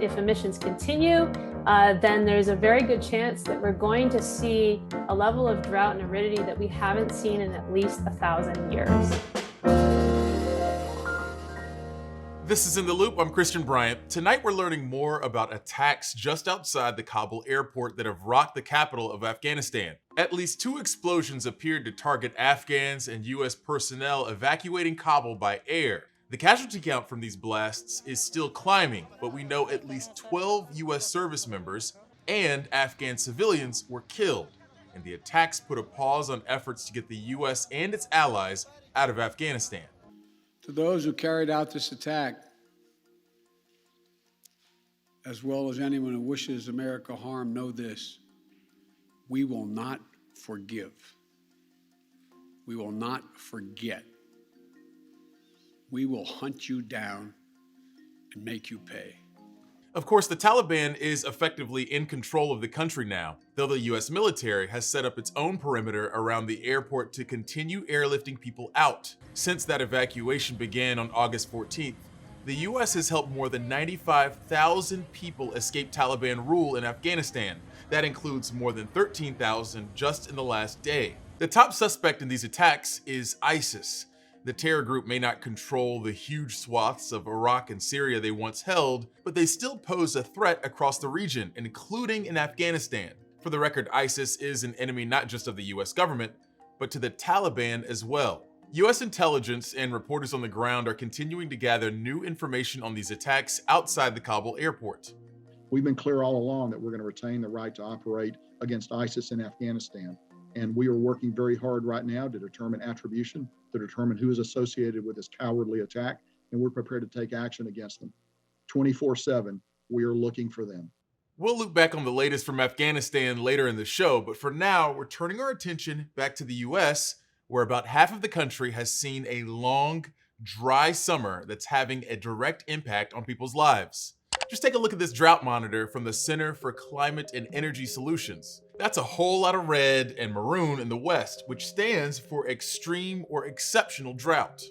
if emissions continue, then there's a very good chance that we're going to see a level of drought and aridity that we haven't seen in at least 1,000 years. This is In the Loop. I'm Christian Bryant. Tonight we're learning more about attacks just outside the Kabul airport that have rocked the capital of Afghanistan. At least 2 explosions appeared to target Afghans and U.S. personnel evacuating Kabul by air. The casualty count from these blasts is still climbing, but we know at least 12 U.S. service members and Afghan civilians were killed, and the attacks put a pause on efforts to get the U.S. and its allies out of Afghanistan. To those who carried out this attack, as well as anyone who wishes America harm, know this: we will not forgive. We will not forget. We will hunt you down and make you pay. Of course, the Taliban is effectively in control of the country now, though the U.S. military has set up its own perimeter around the airport to continue airlifting people out. Since that evacuation began on August 14th, the U.S. has helped more than 95,000 people escape Taliban rule in Afghanistan. That includes more than 13,000 just in the last day. The top suspect in these attacks is ISIS. The terror group may not control the huge swaths of Iraq and Syria they once held, but they still pose a threat across the region, including in Afghanistan. For the record, ISIS is an enemy not just of the US government, but to the Taliban as well. US intelligence and reporters on the ground are continuing to gather new information on these attacks outside the Kabul airport. We've been clear all along that we're going to retain the right to operate against ISIS in Afghanistan. And we are working very hard right now to determine attribution, to determine who is associated with this cowardly attack, and we're prepared to take action against them. 24/7, we are looking for them. We'll look back on the latest from Afghanistan later in the show, but for now, we're turning our attention back to the US, where about half of the country has seen a long, dry summer that's having a direct impact on people's lives. Just take a look at this drought monitor from the Center for Climate and Energy Solutions. That's a whole lot of red and maroon in the West, which stands for extreme or exceptional drought.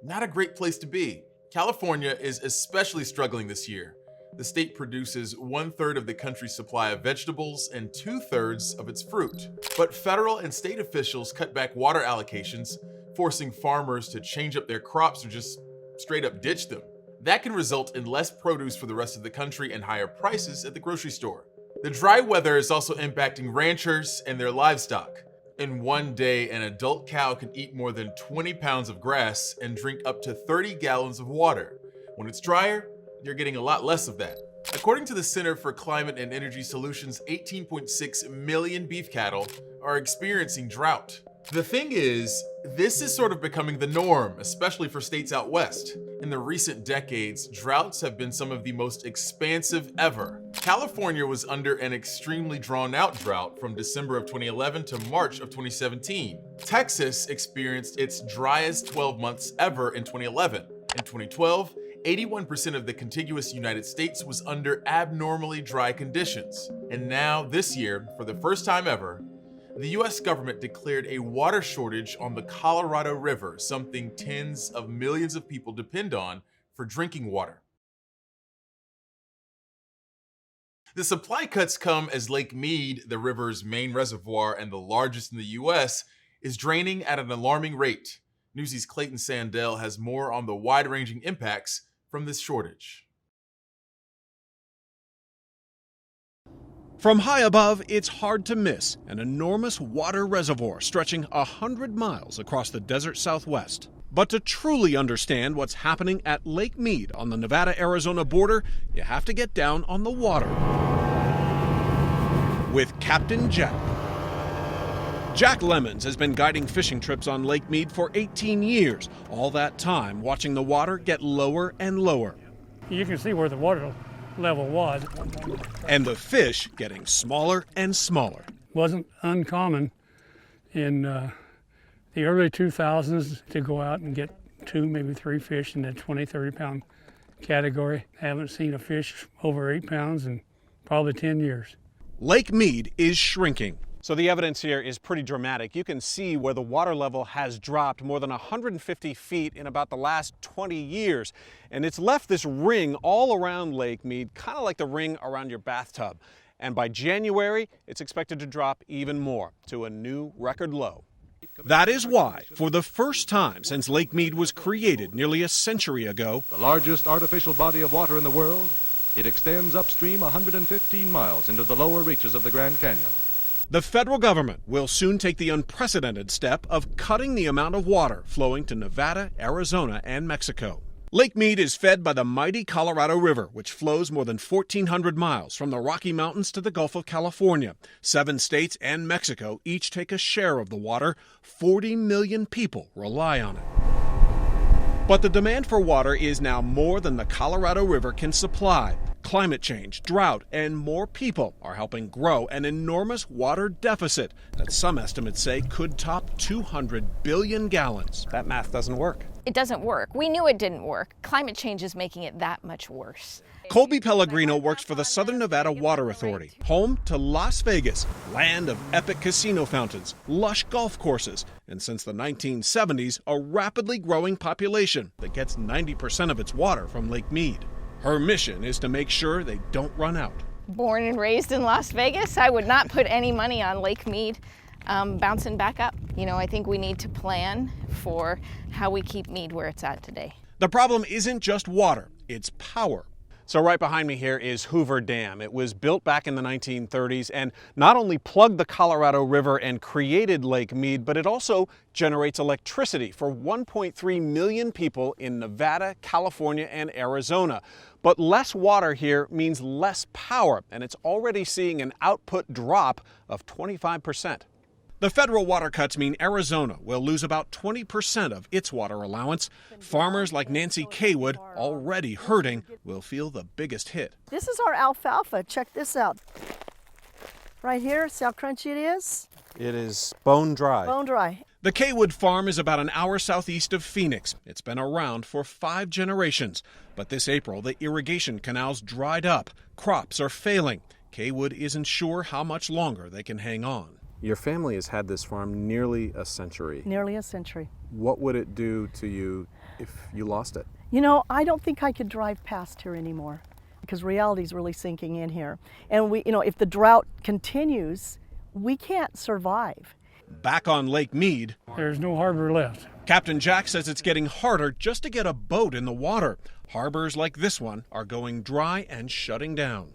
Not a great place to be. California is especially struggling this year. The state produces 1/3 of the country's supply of vegetables and 2/3 of its fruit. But federal and state officials cut back water allocations, forcing farmers to change up their crops or just straight up ditch them. That can result in less produce for the rest of the country and higher prices at the grocery store. The dry weather is also impacting ranchers and their livestock. In one day, an adult cow can eat more than 20 pounds of grass and drink up to 30 gallons of water. When it's drier, you're getting a lot less of that. According to the Center for Climate and Energy Solutions, 18.6 million beef cattle are experiencing drought. The thing is, this is sort of becoming the norm, especially for states out west. In the recent decades, droughts have been some of the most expansive ever. California was under an extremely drawn-out drought from December of 2011 to March of 2017. Texas experienced its driest 12 months ever in 2011. In 2012, 81% of the contiguous United States was under abnormally dry conditions. And now, this year, for the first time ever, the US government declared a water shortage on the Colorado River, something tens of millions of people depend on for drinking water. The supply cuts come as Lake Mead, the river's main reservoir and the largest in the US, is draining at an alarming rate. Newsy's Clayton Sandell has more on the wide-ranging impacts from this shortage. From high above, it's hard to miss an enormous water reservoir stretching 100 miles across the desert Southwest. But to truly understand what's happening at Lake Mead on the Nevada-Arizona border, you have to get down on the water with Captain Jack. Jack Lemons has been guiding fishing trips on Lake Mead for 18 years, all that time watching the water get lower and lower. You can see where the water level was. And the fish getting smaller and smaller. Wasn't uncommon in the early 2000s to go out and get 2, maybe 3 fish in the 20, 30 pound category. Haven't seen a fish over 8 pounds in probably 10 years. Lake Mead is shrinking. So the evidence here is pretty dramatic. You can see where the water level has dropped more than 150 feet in about the last 20 years. And it's left this ring all around Lake Mead, kind of like the ring around your bathtub. And by January, it's expected to drop even more to a new record low. That is why, for the first time since Lake Mead was created nearly a century ago, the largest artificial body of water in the world, it extends upstream 115 miles into the lower reaches of the Grand Canyon. The federal government will soon take the unprecedented step of cutting the amount of water flowing to Nevada, Arizona, and Mexico. Lake Mead is fed by the mighty Colorado River, which flows more than 1,400 miles from the Rocky Mountains to the Gulf of California. 7 states and Mexico each take a share of the water. 40 million people rely on it. But the demand for water is now more than the Colorado River can supply. Climate change, drought, and more people are helping grow an enormous water deficit that some estimates say could top 200 billion gallons. That math doesn't work. It doesn't work. We knew it didn't work. Climate change is making it that much worse. Colby Pellegrino works for the Southern Nevada Water Authority, home to Las Vegas, land of epic casino fountains, lush golf courses, and since the 1970s, a rapidly growing population that gets 90% of its water from Lake Mead. Her mission is to make sure they don't run out. Born and raised in Las Vegas, I would not put any money on Lake Mead bouncing back up. You know, I think we need to plan for how we keep Mead where it's at today. The problem isn't just water, it's power. So right behind me here is Hoover Dam. It was built back in the 1930s and not only plugged the Colorado River and created Lake Mead, but it also generates electricity for 1.3 million people in Nevada, California, and Arizona. But less water here means less power, and it's already seeing an output drop of 25%. The federal water cuts mean Arizona will lose about 20% of its water allowance. Farmers like Nancy Kaywood, already hurting, will feel the biggest hit. This is our alfalfa. Check this out. Right here, see how crunchy it is? It is bone dry. Bone dry. The Kaywood farm is about an hour southeast of Phoenix. It's been around for 5 generations. But this April, the irrigation canals dried up. Crops are failing. Kaywood isn't sure how much longer they can hang on. Your family has had this farm nearly a century. Nearly a century. What would it do to you if you lost it? You know, I don't think I could drive past here anymore because reality is really sinking in here. And if the drought continues, we can't survive. Back on Lake Mead, There's no harbor left. Captain Jack says it's getting harder just to get a boat in the water. Harbors like this one are going dry and shutting down.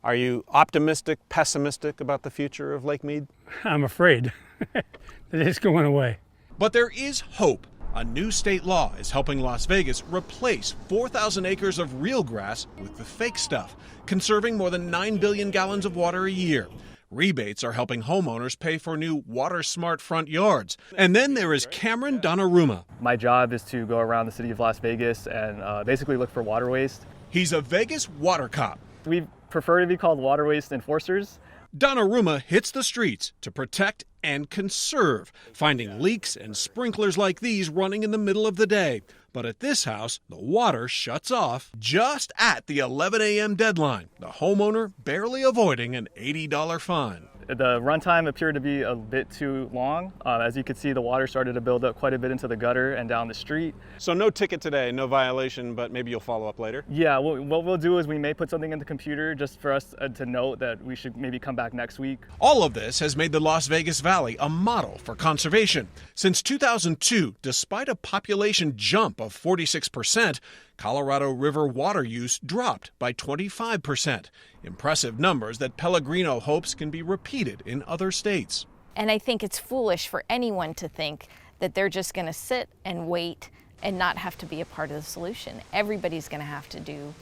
Are you optimistic, pessimistic about the future of Lake Mead? I'm afraid that it's going away. But there is hope. A new state law is helping Las Vegas replace 4,000 acres of real grass with the fake stuff, conserving more than 9 billion gallons of water a year. Rebates are helping homeowners pay for new water-smart front yards. And then there is Cameron Donnarumma. My job is to go around the city of Las Vegas and basically look for water waste. He's a Vegas water cop. We prefer to be called water waste enforcers. Donnarumma hits the streets to protect and conserve, finding leaks and sprinklers like these running in the middle of the day. But at this house, the water shuts off just at the 11 a.m. deadline, the homeowner barely avoiding an $80 fine. The runtime appeared to be a bit too long. As you can see, the water started to build up quite a bit into the gutter and down the street. So no ticket today, no violation, but maybe you'll follow up later? Yeah, what we'll do is we may put something in the computer just for us to note that we should maybe come back next week. All of this has made the Las Vegas Valley a model for conservation. Since 2002, despite a population jump of 46%, Colorado River water use dropped by 25%. Impressive numbers that Pellegrino hopes can be repeated in other states. And I think it's foolish for anyone to think that they're just going to sit and wait and not have to be a part of the solution. Everybody's going to have to do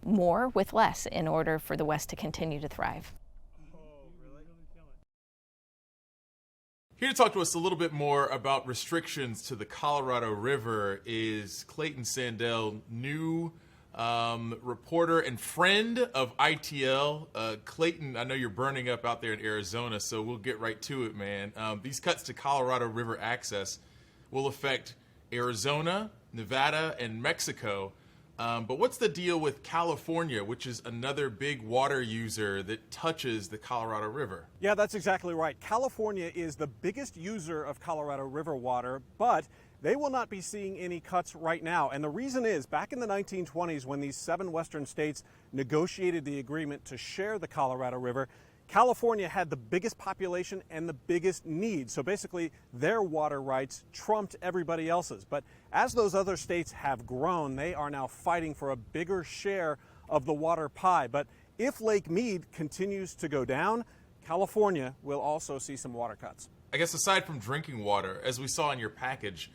more with less in order for the West to continue to thrive. Here to talk to us a little bit more about restrictions to the Colorado River is Clayton Sandell, new reporter and friend of ITL. Clayton, I know you're burning up out there in Arizona, so we'll get right to it, man. These cuts to Colorado River access will affect Arizona, Nevada, and Mexico. But what's the deal with California, which is another big water user that touches the Colorado River? Yeah, that's exactly right. California is the biggest user of Colorado River water, but they will not be seeing any cuts right now. And the reason is, back in the 1920s, when these 7 western states negotiated the agreement to share the Colorado River, California had the biggest population and the biggest need. So basically, their water rights trumped everybody else's. But as those other states have grown, they are now fighting for a bigger share of the water pie. But if Lake Mead continues to go down, California will also see some water cuts. I guess aside from drinking water, as we saw in your package,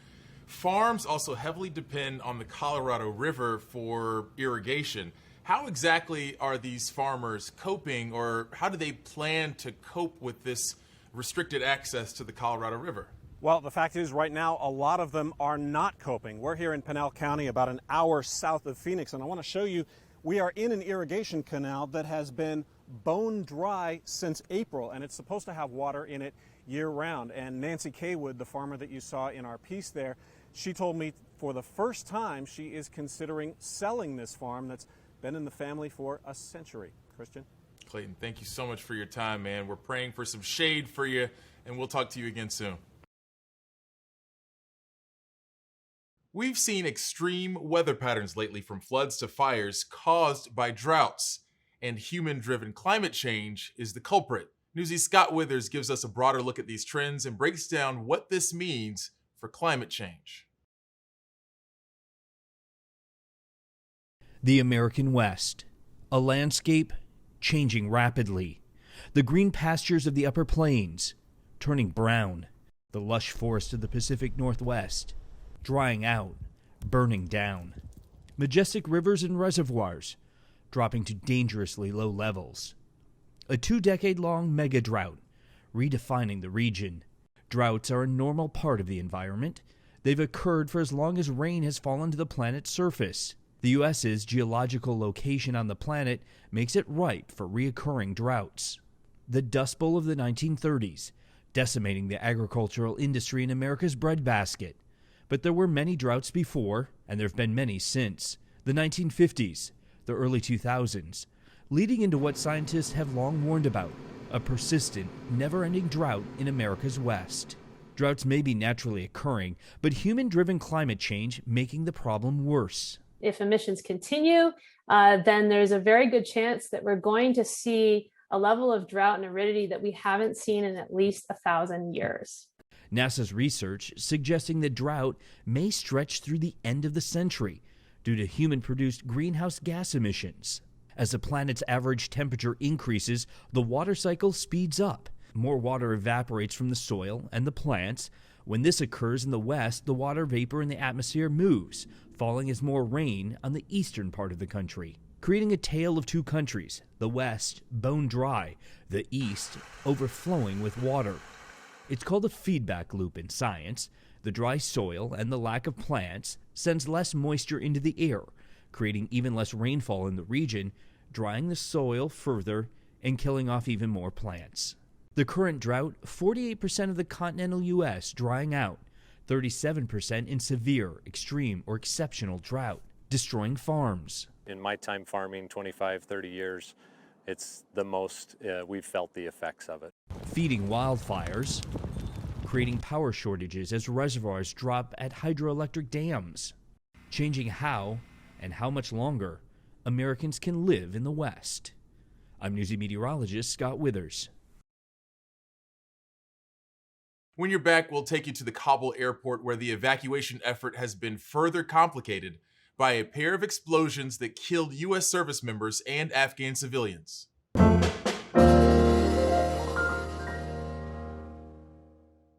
farms also heavily depend on the Colorado River for irrigation. How exactly are these farmers coping, or how do they plan to cope with this restricted access to the Colorado River? Well, the fact is, right now, a lot of them are not coping. We're here in Pinal County, about an hour south of Phoenix, and I want to show you, we are in an irrigation canal that has been bone dry since April, and it's supposed to have water in it year-round. And Nancy Kaywood, the farmer that you saw in our piece there, she told me for the first time she is considering selling this farm that's been in the family for a century. Christian? Clayton, thank you so much for your time, man. We're praying for some shade for you, and we'll talk to you again soon. We've seen extreme weather patterns lately, from floods to fires caused by droughts, and human-driven climate change is the culprit. Newsy's Scott Withers gives us a broader look at these trends and breaks down what this means for climate change. The American West, a landscape changing rapidly. The green pastures of the upper plains turning brown. The lush forests of the Pacific Northwest drying out, burning down. Majestic rivers and reservoirs dropping to dangerously low levels. A 2-decade-long mega drought redefining the region. Droughts are a normal part of the environment. They've occurred for as long as rain has fallen to the planet's surface. The U.S.'s geological location on the planet makes it ripe for reoccurring droughts. The Dust Bowl of the 1930s, decimating the agricultural industry in America's breadbasket. But there were many droughts before, and there have been many since. The 1950s, the early 2000s, leading into what scientists have long warned about, a persistent, never-ending drought in America's West. Droughts may be naturally occurring, but human-driven climate change making the problem worse. If emissions continue, then there's a very good chance that we're going to see a level of drought and aridity that we haven't seen in at least 1,000 years. NASA's research suggesting that drought may stretch through the end of the century due to human-produced greenhouse gas emissions. As the planet's average temperature increases, the water cycle speeds up. More water evaporates from the soil and the plants. When this occurs in the west, the water vapor in the atmosphere moves, falling as more rain on the eastern part of the country, creating a tale of two countries, the west bone dry, the east overflowing with water. It's called a feedback loop in science. The dry soil and the lack of plants sends less moisture into the air, creating even less rainfall in the region, drying the soil further and killing off even more plants. The current drought, 48% of the continental U.S. drying out, 37% in severe, extreme, or exceptional drought, destroying farms. In my time farming, 25, 30 years, it's the most we've felt the effects of it. Feeding wildfires, creating power shortages as reservoirs drop at hydroelectric dams, changing how and how much longer Americans can live in the West. I'm Newsy meteorologist Scott Withers. When you're back, we'll take you to the Kabul airport, where the evacuation effort has been further complicated by a pair of explosions that killed U.S. service members and Afghan civilians.